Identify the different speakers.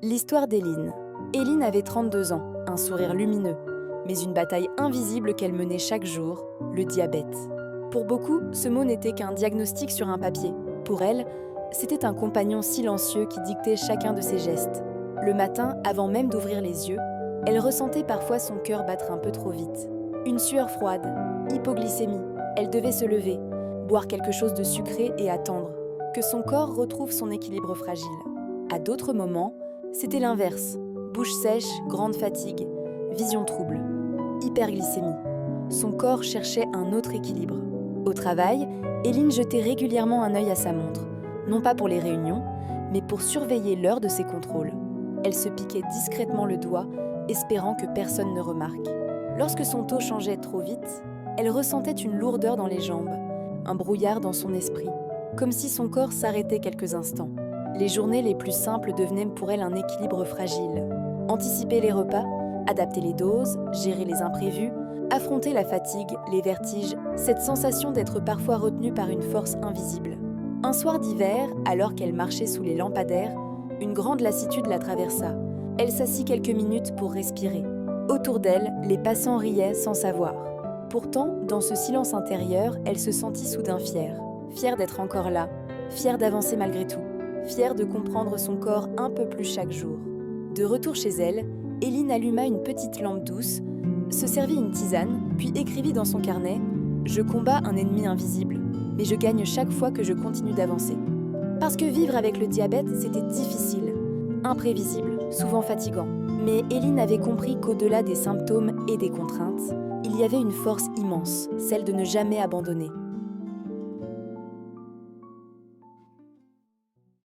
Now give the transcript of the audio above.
Speaker 1: L'histoire d'Éline. Éline avait 32 ans, un sourire lumineux, mais une bataille invisible qu'elle menait chaque jour, le diabète. Pour beaucoup, ce mot n'était qu'un diagnostic sur un papier. Pour elle, c'était un compagnon silencieux qui dictait chacun de ses gestes. Le matin, avant même d'ouvrir les yeux, elle ressentait parfois son cœur battre un peu trop vite. Une sueur froide, hypoglycémie. Elle devait se lever, boire quelque chose de sucré et attendre que son corps retrouve son équilibre fragile. À d'autres moments, c'était l'inverse. Bouche sèche, grande fatigue, vision trouble, hyperglycémie. Son corps cherchait un autre équilibre. Au travail, Éline jetait régulièrement un œil à sa montre, non pas pour les réunions, mais pour surveiller l'heure de ses contrôles. Elle se piquait discrètement le doigt, espérant que personne ne remarque. Lorsque son taux changeait trop vite, elle ressentait une lourdeur dans les jambes, un brouillard dans son esprit, comme si son corps s'arrêtait quelques instants. Les journées les plus simples devenaient pour elle un équilibre fragile. Anticiper les repas, adapter les doses, gérer les imprévus, affronter la fatigue, les vertiges, cette sensation d'être parfois retenue par une force invisible. Un soir d'hiver, alors qu'elle marchait sous les lampadaires, une grande lassitude la traversa. Elle s'assit quelques minutes pour respirer. Autour d'elle, les passants riaient sans savoir. Pourtant, dans ce silence intérieur, elle se sentit soudain fière. Fière d'être encore là, fière d'avancer malgré tout, fière de comprendre son corps un peu plus chaque jour. De retour chez elle, Éline alluma une petite lampe douce, se servit une tisane, puis écrivit dans son carnet « Je combats un ennemi invisible, mais je gagne chaque fois que je continue d'avancer. » Parce que vivre avec le diabète, c'était difficile, imprévisible, souvent fatigant. Mais Éline avait compris qu'au-delà des symptômes et des contraintes, il y avait une force immense, celle de ne jamais abandonner.